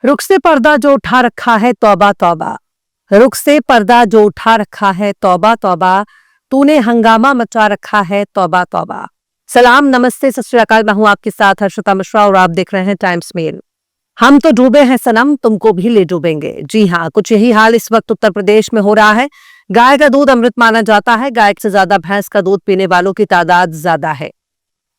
रुख से पर्दा जो उठा रखा है तौबा तौबा, रुख से पर्दा जो उठा रखा है तौबा तौबा, तूने हंगामा मचा रखा है तौबा तौबा। सलाम, नमस्ते, सत श्री अकाल। मैं हूं आपके साथ हर्षिता मिश्रा और आप देख रहे हैं टाइम्स मेल। हम तो डूबे हैं सनम, तुमको भी ले डूबेंगे। जी हाँ, कुछ यही हाल इस वक्त उत्तर प्रदेश में हो रहा है। गाय का दूध अमृत माना जाता है। गाय से ज्यादा भैंस का दूध पीने वालों की तादाद ज्यादा है,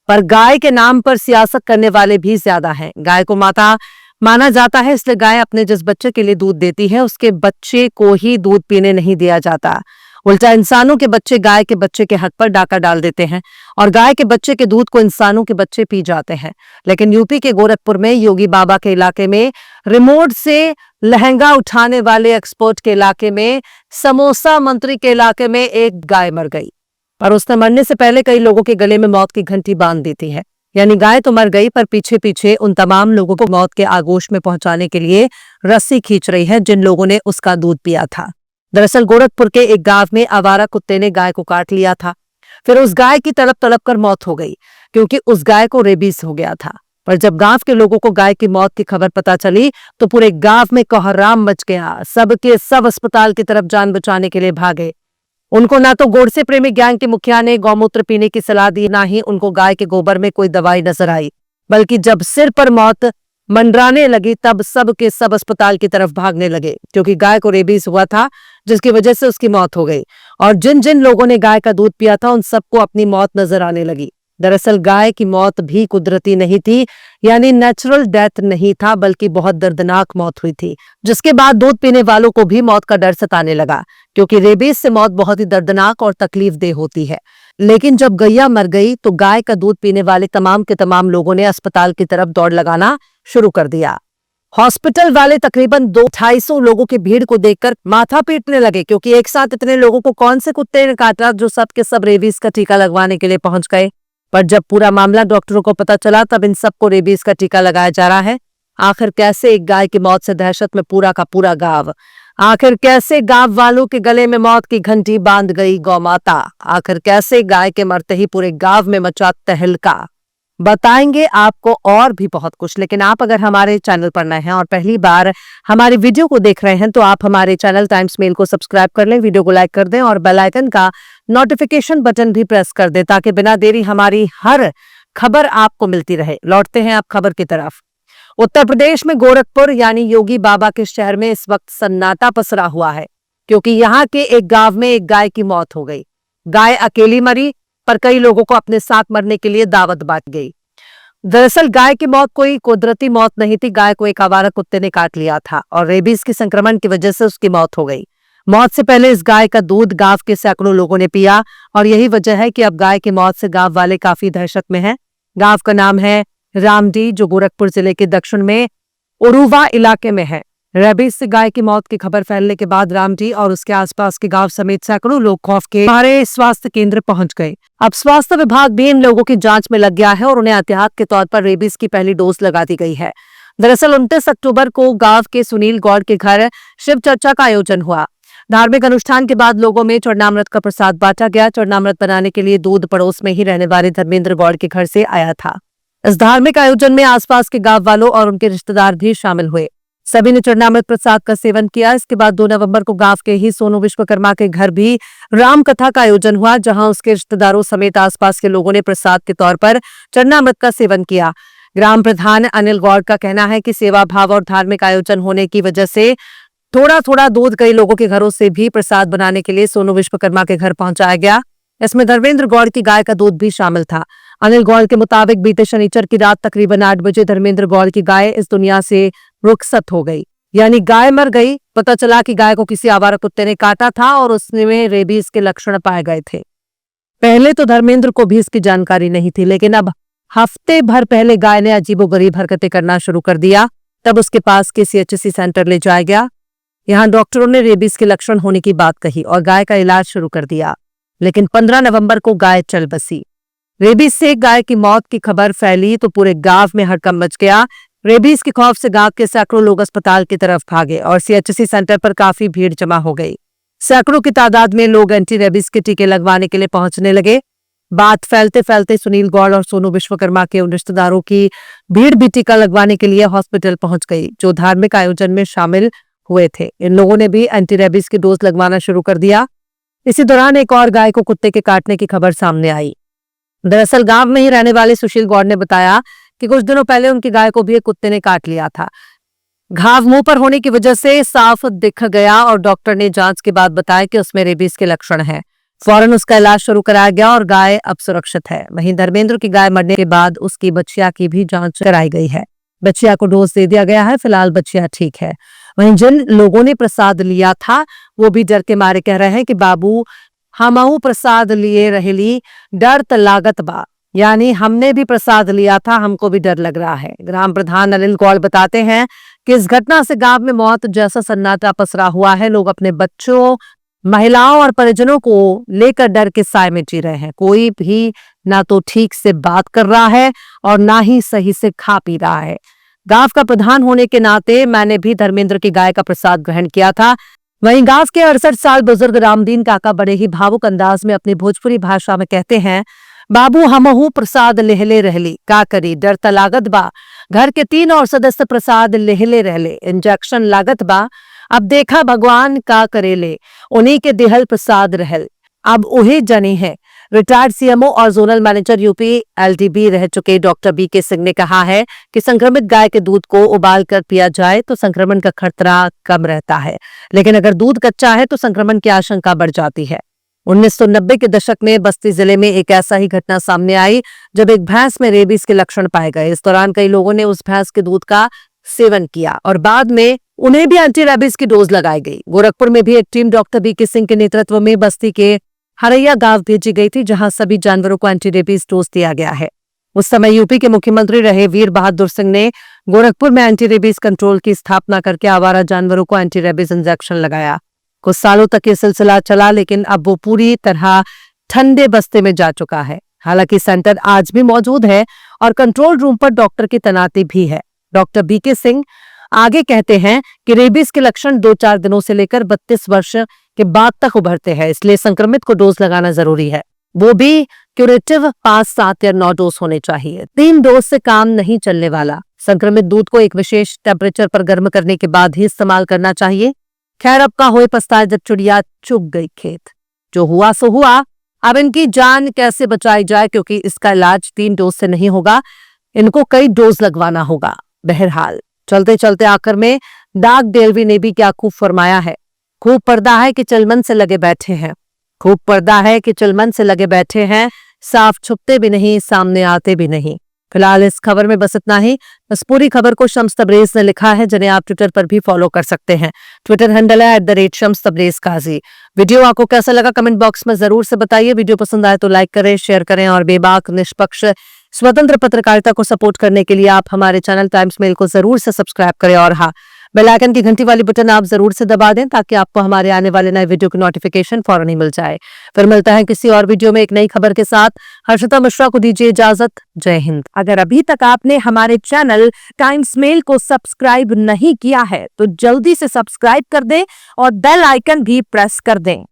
पर गाय के नाम पर सियासत करने वाले भी ज्यादा हैं। गाय को माता माना जाता है, इसलिए गाय अपने जिस बच्चे के लिए दूध देती है उसके बच्चे को ही दूध पीने नहीं दिया जाता। उल्टा इंसानों के बच्चे गाय के बच्चे के हक पर डाका डाल देते हैं और गाय के बच्चे के दूध को इंसानों के बच्चे पी जाते हैं। लेकिन यूपी के गोरखपुर में योगी बाबा के इलाके में, रिमोट से लहंगा उठाने वाले एक्सपर्ट के इलाके में, समोसा मंत्री के इलाके में एक गाय मर गई, पर उसने मरने से पहले कई लोगों के गले में मौत की घंटी बांध दी थी है। यानी गाय तो मर गई, पर पीछे पीछे उन तमाम लोगों को मौत के आगोश में पहुंचाने के लिए रस्सी खींच रही है जिन लोगों ने उसका दूध पिया था। दरअसल गोरखपुर के एक गांव में आवारा कुत्ते ने गाय को काट लिया था। फिर उस गाय की तड़प तड़प कर मौत हो गई क्योंकि उस गाय को रेबीज हो गया था। पर जब गांव के लोगों को गाय की मौत की खबर पता चली तो पूरे गांव में कोहराम मच गया। सबके सब अस्पताल की तरफ जान बचाने के लिए भागे। उनको ना तो गोडसे प्रेमी गैंग के मुखिया ने गौमूत्र पीने की सलाह दी, ना ही उनको गाय के गोबर में कोई दवाई नजर आई, बल्कि जब सिर पर मौत मंडराने लगी तब सब के सब अस्पताल की तरफ भागने लगे क्योंकि गाय को रेबीज हुआ था, जिसकी वजह से उसकी मौत हो गई। और जिन जिन लोगों ने गाय का दूध पिया था उन सबको अपनी मौत नजर आने लगी। दरअसल गाय की मौत भी कुदरती नहीं थी, यानी नेचुरल डेथ नहीं था, बल्कि बहुत दर्दनाक मौत हुई थी, जिसके बाद दूध पीने वालों को भी मौत का डर सताने लगा क्योंकि रेबीज से मौत बहुत ही दर्दनाक और तकलीफदेह होती है। लेकिन जब गैया मर गई तो गाय का दूध पीने वाले तमाम के तमाम लोगों ने अस्पताल की तरफ दौड़ लगाना शुरू कर दिया। हॉस्पिटल वाले तकरीबन 200-250 लोगों की भीड़ को देखकर माथा पीटने लगे क्योंकि एक साथ इतने लोगों को कौन से कुत्ते ने काटा जो सब के सब रेबीज का टीका लगवाने के लिए पहुंच गए। पर जब पूरा मामला डॉक्टरों को पता चला तब इन सबको रेबीज का टीका लगाया जा रहा है। आखिर कैसे एक गाय की मौत से दहशत में पूरा का पूरा गांव, आखिर कैसे गांव वालों के गले में मौत की घंटी बांध गई गौमाता, आखिर कैसे गाय के मरते ही पूरे गांव में मचा तहलका, बताएंगे आपको और भी बहुत कुछ। लेकिन आप अगर हमारे चैनल पर नए हैं और पहली बार हमारी वीडियो को देख रहे हैं तो आप हमारे चैनल टाइम्स मेल को सब्सक्राइब कर लें, वीडियो को लाइक कर दें और बेल आइकन का नोटिफिकेशन बटन भी प्रेस कर दें ताकि बिना देरी हमारी हर खबर आपको मिलती रहे। लौटते हैं आप खबर की तरफ। उत्तर प्रदेश में गोरखपुर यानी योगी बाबा के शहर में इस वक्त सन्नाटा पसरा हुआ है क्योंकि यहाँ के एक गांव में एक गाय की मौत हो गई। गाय अकेली मरी, पर कई लोगों को अपने साथ मरने के लिए दावत बांट गई। दरअसल गाय की मौत कोई कुदरती मौत नहीं थी, गाय को एक आवारा कुत्ते ने काट लिया था और रेबीज के संक्रमण की वजह से उसकी मौत हो गई। मौत से पहले इस गाय का दूध गांव के सैकड़ों लोगों ने पिया और यही वजह है कि अब गाय की मौत से गांव वाले काफी दहशत में हैं। गांव का नाम है रामडी, जो गोरखपुर जिले के दक्षिण में उरुवा इलाके में है। रेबीज से गाय की मौत की खबर फैलने के बाद रामडी और उसके आसपास के गांव समेत सैकड़ों लोग खौफ के मारे स्वास्थ्य केंद्र पहुंच गए। अब स्वास्थ्य विभाग भी इन लोगों की जांच में लग गया है और उन्हें एहतियात के तौर पर रेबीज की पहली डोज लगा दी गई है। दरअसल 29 अक्टूबर को गांव के सुनील गौड़ के घर शिव चर्चा का आयोजन हुआ। धार्मिक अनुष्ठान के बाद लोगों में चरणामृत का प्रसाद बांटा गया। चरणामृत बनाने के लिए दूध पड़ोस में ही रहने वाले धर्मेंद्र गौड़ के घर से आया था। इस धार्मिक आयोजन में आसपास के गांव वालों और उनके रिश्तेदार भी शामिल हुए। सभी ने चरणामृत प्रसाद का सेवन किया। इसके बाद 2 नवंबर को गांव के ही सोनू विश्वकर्मा के घर भी राम कथा का आयोजन हुआ, जहां उसके रिश्तेदारों समेत आसपास के लोगों ने प्रसाद के तौर पर चरणामृत का सेवन किया। ग्राम प्रधान अनिल गौड़ का कहना है कि सेवा भाव और धार्मिक आयोजन होने की वजह से थोड़ा थोड़ा दूध कई लोगों के घरों से भी प्रसाद बनाने के लिए सोनू विश्वकर्मा के घर पहुंचाया गया। इसमें धर्मेंद्र गौड़ की गाय का दूध भी शामिल था। अनिल गौड़ के मुताबिक बीते शनिचर की रात तकरीबन 8 बजे धर्मेंद्र गौड़ की गाय इस दुनिया से रुखसत हो गई, यानी गाय मर गई। पता चला कि गाय को किसी आवारा कुत्ते ने काटा था और उसमें रेबीज के लक्षण पाए गए थे। पहले तो धर्मेंद्र को भी इसकी जानकारी नहीं थी, लेकिन अब हफ्ते भर पहले गाय ने अजीबोगरीब हरकतें करना शुरू कर दिया। तब उसके पास के CHC सेंटर ले जाया गया। यहाँ डॉक्टरों ने रेबीज के लक्षण होने की बात कही और गाय का इलाज शुरू कर दिया। लेकिन 15 नवंबर को गाय चल बसी। रेबीज से गाय की मौत की खबर फैली तो पूरे गांव में हड़कंप मच गया। रेबीज के खौफ से गांव के सैकड़ों लोग अस्पताल की तरफ भागे और CHC सेंटर पर काफी भीड़ जमा हो गई। सैकड़ों की तादाद में लोग एंटी रेबीज के टीके लगवाने के लिए पहुंचने लगे। बात फैलते फैलते सुनील गौड़ और सोनू विश्वकर्मा के उन रिश्तेदारों की भीड़ भी टीका लगवाने के लिए हॉस्पिटल पहुंच गई जो धार्मिक आयोजन में शामिल हुए थे। इन लोगों ने भी एंटी रेबीज की डोज लगवाना शुरू कर दिया। इसी दौरान एक और गाय को कुत्ते के काटने की खबर सामने आई। दरअसल गांव में ही रहने वाले सुशील गौड़ ने बताया कि कुछ दिनों पहले उनकी गाय को भी एक कुत्ते ने काट लिया था। घाव मुंह पर होने की वजह से साफ दिख गया और डॉक्टर ने जांच के बाद बताया कि उसमें रेबीज के लक्षण हैं। फौरन उसका इलाज शुरू कराया गया और गाय अब सुरक्षित है। वहीं धर्मेंद्र की गाय मरने के बाद उसकी बच्चिया की भी जांच कराई गई है। बच्चिया को डोज दे दिया गया है। फिलहाल बच्चिया ठीक है। वहीं जिन लोगों ने प्रसाद लिया था वो भी डर के मारे कह रहे हैं कि बाबू हमहू प्रसाद लिए रहेली, डर त लागत बा, यानी हमने भी प्रसाद लिया था, हमको भी डर लग रहा है। ग्राम प्रधान अनिल गौड़ बताते हैं कि इस घटना से गांव में मौत जैसा सन्नाटा पसरा हुआ है। लोग अपने बच्चों, महिलाओं और परिजनों को लेकर डर के साए में जी रहे हैं। कोई भी ना तो ठीक से बात कर रहा है और ना ही सही से खा पी रहा है। गांव का प्रधान होने के नाते मैंने भी धर्मेंद्र की गाय का प्रसाद ग्रहण किया था। वहीं गांव के 68 साल बुजुर्ग रामदीन काका बड़े ही भावुक अंदाज में अपनी भोजपुरी भाषा में कहते हैं, बाबू हमहू प्रसाद लेहले रहली, का करी डर त लागत बा, घर के 3 और सदस्य प्रसाद लेहले रहले, इंजेक्शन लागत बा, अब देखा भगवान का करेले, उन्हीं के दिहल प्रसाद रहल, अब उही जनी है। रिटायर्ड सीएमओ और जोनल मैनेजर यूपी एलडीबी रह चुके डॉक्टर बीके सिंह ने कहा है कि संक्रमित गाय के दूध को उबाल कर पिया जाए तो संक्रमण का खतरा कम रहता है, लेकिन अगर दूध कच्चा है तो संक्रमण की आशंका बढ़ जाती है। 1990 के दशक में बस्ती जिले में एक ऐसा ही घटना सामने आई जब एक भैंस में रेबीज के लक्षण पाए गए। इस दौरान कई लोगों ने उस भैंस के दूध का सेवन किया और बाद में उन्हें भी एंटी रेबीज की डोज लगाई गई। गोरखपुर में भी एक टीम डॉक्टर बीके सिंह के नेतृत्व में बस्ती के हरैया गांव भेजी गई थी, जहां सभी जानवरों को एंटी रेबीज डोज दिया गया है। उस समय यूपी के मुख्यमंत्री रहे वीर बहादुर सिंह ने गोरखपुर में एंटी रेबीज कंट्रोल की स्थापना करके आवारा जानवरों को एंटी रेबीज इंजेक्शन लगाया। कुछ सालों तक ये सिलसिला चला, लेकिन अब वो पूरी तरह ठंडे बस्ते में जा चुका है। हालांकि सेंटर आज भी मौजूद है और कंट्रोल रूम पर डॉक्टर की तैनाती भी है। डॉक्टर बीके सिंह आगे कहते हैं कि रेबीज के लक्षण 2-4 दिनों से लेकर 32 वर्ष के बाद तक उभरते हैं, इसलिए संक्रमित को डोज लगाना जरूरी है। वो भी क्यूरेटिव 5, 7 या 9 डोज होने चाहिए। 3 डोज से काम नहीं चलने वाला। संक्रमित दूध को एक विशेष टेम्परेचर पर गर्म करने के बाद ही इस्तेमाल करना चाहिए। खैर अब का होए पछताए जब चिड़िया चुग गई खेत। जो हुआ सो हुआ। अब इनकी जान कैसे बचाई जाए, क्योंकि इसका इलाज 3 डोज से नहीं होगा, इनको कई डोज लगवाना होगा। बहरहाल चलते चलते आखिर में डाक डेलवी ने भी क्या खूब फरमाया है, खूब पर्दा है कि चिलमन से लगे बैठे हैं, खूब पर्दा है कि चिलमन से लगे बैठे हैं, साफ छुपते भी नहीं, सामने आते भी नहीं। फिलहाल इस खबर में बस इतना ही। बस पूरी खबर को शम्स तबरेज ने लिखा है, जिन्हें आप ट्विटर पर भी फॉलो कर सकते हैं। ट्विटर हैंडल है @शम्स तबरेज काजी। वीडियो आपको कैसा लगा कमेंट बॉक्स में जरूर से बताइए। वीडियो पसंद आए तो लाइक करें, शेयर करें और बेबाक निष्पक्ष स्वतंत्र पत्रकारिता को सपोर्ट करने के लिए आप हमारे चैनल टाइम्स मेल को जरूर से सब्सक्राइब करें और हाँ, बेल आइकन की घंटी वाली बटन आप जरूर से दबा दें ताकि आपको हमारे आने वाले नए वीडियो की नोटिफिकेशन फौरन ही मिल जाए। फिर मिलता है किसी और वीडियो में एक नई खबर के साथ। हर्षिता मिश्रा को दीजिए इजाजत। जय हिंद। अगर अभी तक आपने हमारे चैनल टाइम्स मेल को सब्सक्राइब नहीं किया है तो जल्दी से सब्सक्राइब कर दें और बेल आइकन भी प्रेस कर दें।